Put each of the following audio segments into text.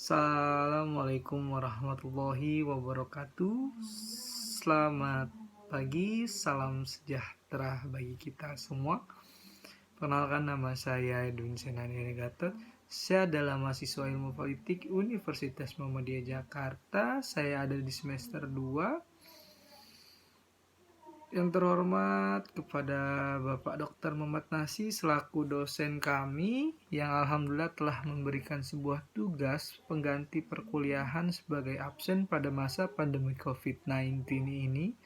Assalamualaikum warahmatullahi wabarakatuh. Selamat pagi, salam sejahtera bagi kita semua. Perkenalkan, nama saya Edwin Senani Gatot. Saya adalah mahasiswa Ilmu Politik Universitas Muhammadiyah Jakarta. Saya ada di semester 2. Yang terhormat kepada Bapak Dr. Muhammad Nasi selaku dosen kami yang alhamdulillah telah memberikan sebuah tugas pengganti perkuliahan sebagai absen pada masa pandemi COVID-19 ini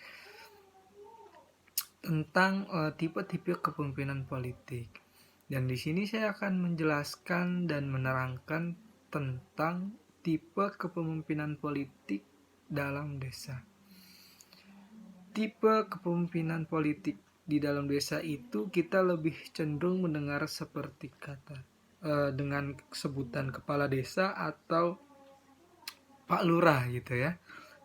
tentang tipe-tipe kepemimpinan politik. Dan di sini saya akan menjelaskan dan menerangkan tentang tipe kepemimpinan politik dalam desa. Tipe kepemimpinan politik di dalam desa itu kita lebih cenderung mendengar seperti kata dengan sebutan kepala desa atau Pak Lurah gitu ya.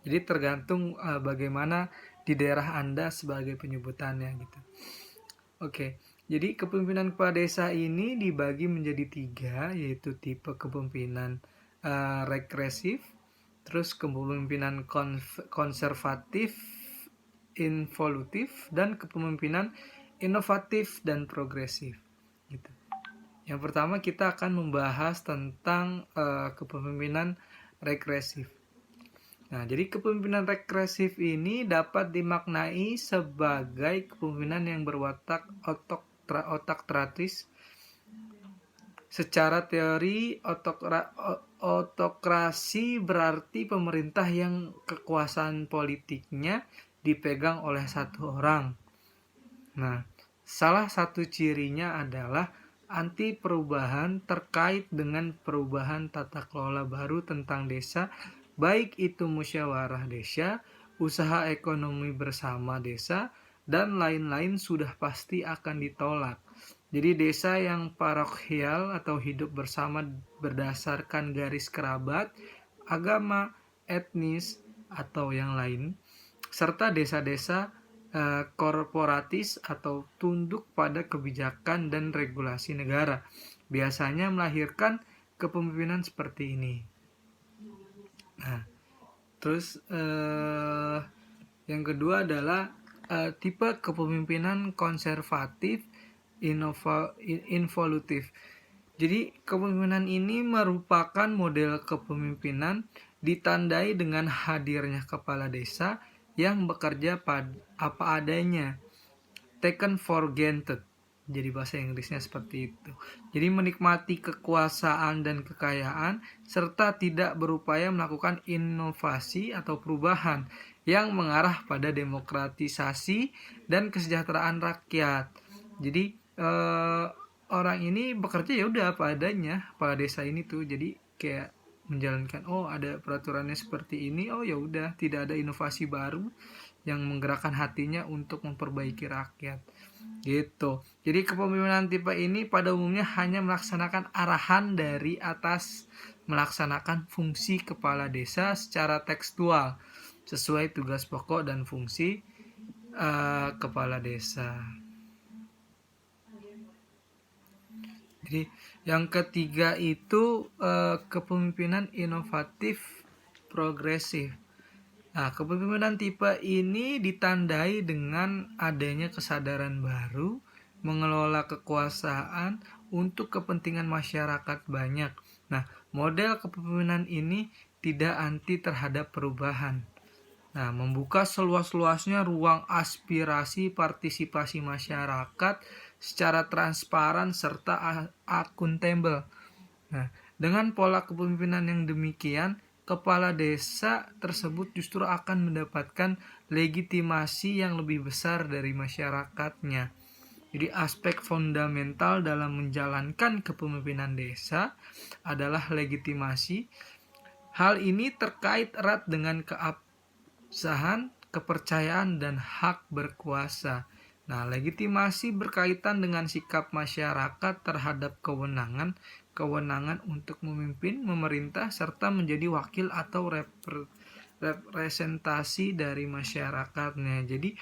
Jadi tergantung bagaimana di daerah Anda sebagai penyebutannya gitu. Oke, jadi kepemimpinan kepala desa ini dibagi menjadi 3, yaitu tipe kepemimpinan regresif, terus kepemimpinan konservatif, involutif, dan kepemimpinan inovatif dan progresif gitu. Yang pertama kita akan membahas tentang kepemimpinan regresif. Nah, jadi kepemimpinan regresif ini dapat dimaknai sebagai kepemimpinan yang berwatak otokratis. Secara teori, otokrasi berarti pemerintah yang kekuasaan politiknya dipegang oleh satu orang. Nah, salah satu cirinya adalah anti perubahan terkait dengan perubahan tata kelola baru tentang desa, baik itu musyawarah desa, usaha ekonomi bersama desa, dan lain-lain sudah pasti akan ditolak. Jadi desa yang parokial atau hidup bersama berdasarkan garis kerabat, agama, etnis, atau yang lain, serta desa-desa korporatis atau tunduk pada kebijakan dan regulasi negara, biasanya melahirkan kepemimpinan seperti ini. Nah, terus yang kedua adalah tipe kepemimpinan konservatif involutif. Jadi kepemimpinan ini merupakan model kepemimpinan ditandai dengan hadirnya kepala desa yang bekerja apa adanya, taken for granted. Jadi bahasa Inggrisnya seperti itu. Jadi menikmati kekuasaan dan kekayaan serta tidak berupaya melakukan inovasi atau perubahan yang mengarah pada demokratisasi dan kesejahteraan rakyat. Jadi orang ini bekerja ya udah apa adanya, kepala desa ini tuh. Jadi kayak menjalankan, oh ada peraturannya seperti ini, oh ya udah, tidak ada inovasi baru yang menggerakkan hatinya untuk memperbaiki rakyat gitu. Jadi kepemimpinan tipe ini pada umumnya hanya melaksanakan arahan dari atas, melaksanakan fungsi kepala desa secara tekstual sesuai tugas pokok dan fungsi kepala desa. Jadi yang ketiga itu kepemimpinan inovatif progresif. Nah, kepemimpinan tipe ini ditandai dengan adanya kesadaran baru mengelola kekuasaan untuk kepentingan masyarakat banyak. Nah, model kepemimpinan ini tidak anti terhadap perubahan. Nah, membuka seluas-luasnya ruang aspirasi partisipasi masyarakat secara transparan serta akuntabel. Nah, dengan pola kepemimpinan yang demikian, kepala desa tersebut justru akan mendapatkan legitimasi yang lebih besar dari masyarakatnya. Jadi aspek fundamental dalam menjalankan kepemimpinan desa adalah legitimasi. Hal ini terkait erat dengan keabsahan, kepercayaan, dan hak berkuasa. Nah, legitimasi berkaitan dengan sikap masyarakat terhadap kewenangan untuk memimpin, memerintah, serta menjadi wakil atau representasi dari masyarakatnya. Jadi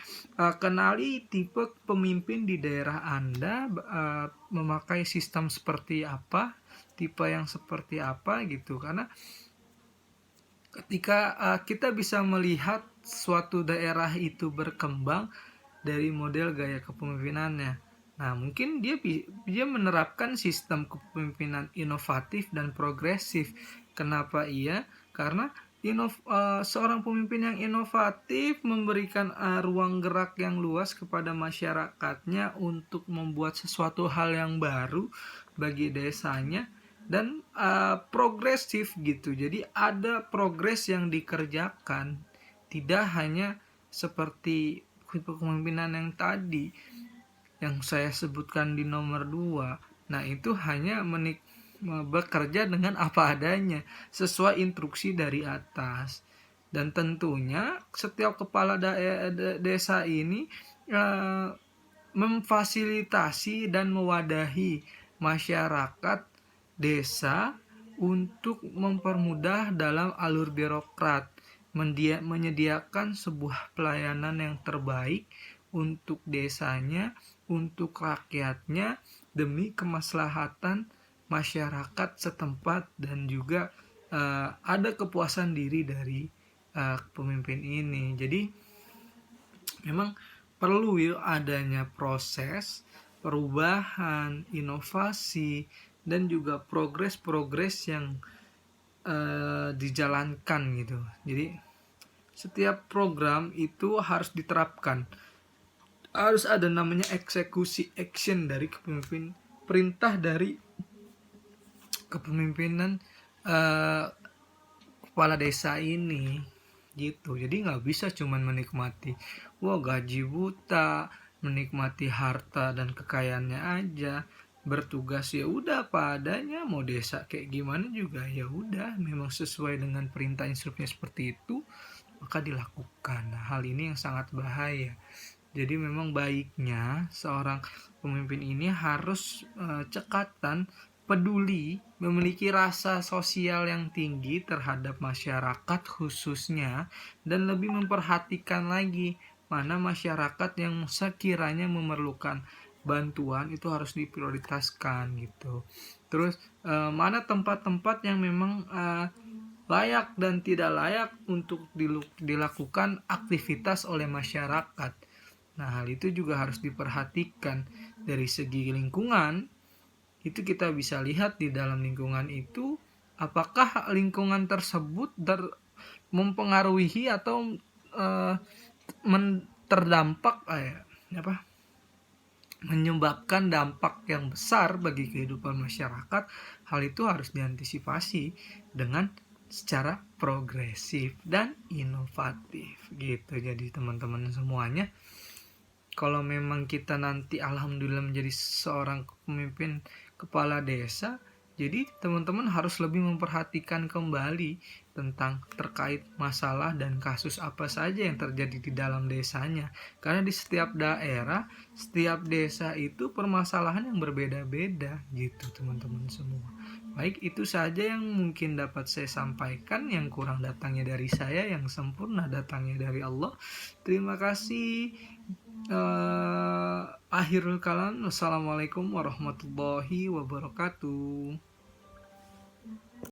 kenali tipe pemimpin di daerah Anda, memakai sistem seperti apa tipe yang seperti apa gitu. Karena ketika kita bisa melihat suatu daerah itu berkembang dari model gaya kepemimpinannya. Nah, mungkin dia menerapkan sistem kepemimpinan inovatif dan progresif. Kenapa iya? Karena seorang pemimpin yang inovatif memberikan ruang gerak yang luas kepada masyarakatnya untuk membuat sesuatu hal yang baru bagi desanya, dan progresif gitu. Jadi ada progres yang dikerjakan, tidak hanya seperti kepemimpinan yang tadi yang saya sebutkan di nomor 2. Nah, itu hanya bekerja dengan apa adanya sesuai instruksi dari atas. Dan tentunya setiap kepala desa ini memfasilitasi dan mewadahi masyarakat desa untuk mempermudah dalam alur birokrat, menyediakan sebuah pelayanan yang terbaik untuk desanya, untuk rakyatnya, demi kemaslahatan masyarakat setempat, dan juga ada kepuasan diri dari pemimpin ini. Jadi memang perlu adanya proses perubahan, inovasi, dan juga progres-progres yang dijalankan gitu. Jadi setiap program itu harus diterapkan, harus ada namanya eksekusi, action dari kepemimpinan, perintah dari kepemimpinan kepala desa ini gitu. Jadi nggak bisa cuman menikmati gaji buta, menikmati harta dan kekayaannya aja, bertugas ya udah apa adanya, mau desa kayak gimana juga ya udah, memang sesuai dengan perintah instruksinya seperti itu maka dilakukan. Nah, hal ini yang sangat bahaya. Jadi memang baiknya seorang pemimpin ini harus cekatan, peduli, memiliki rasa sosial yang tinggi terhadap masyarakat khususnya, dan lebih memperhatikan lagi mana masyarakat yang sekiranya memerlukan bantuan itu harus diprioritaskan gitu. Terus mana tempat-tempat yang memang layak dan tidak layak untuk dilakukan aktivitas oleh masyarakat. Nah, hal itu juga harus diperhatikan dari segi lingkungan. Itu kita bisa lihat di dalam lingkungan itu apakah lingkungan tersebut mempengaruhi atau terdampak menyebabkan dampak yang besar bagi kehidupan masyarakat. Hal itu harus diantisipasi dengan secara progresif dan inovatif gitu. Jadi teman-teman semuanya, kalau memang kita nanti alhamdulillah menjadi seorang pemimpin kepala desa, jadi teman-teman harus lebih memperhatikan kembali tentang terkait masalah dan kasus apa saja yang terjadi di dalam desanya. Karena di setiap daerah, setiap desa itu permasalahan yang berbeda-beda gitu teman-teman semua. Baik, itu saja yang mungkin dapat saya sampaikan. Yang kurang datangnya dari saya, yang sempurna datangnya dari Allah. Terima kasih. Akhirul kalam, wassalamualaikum warahmatullahi wabarakatuh.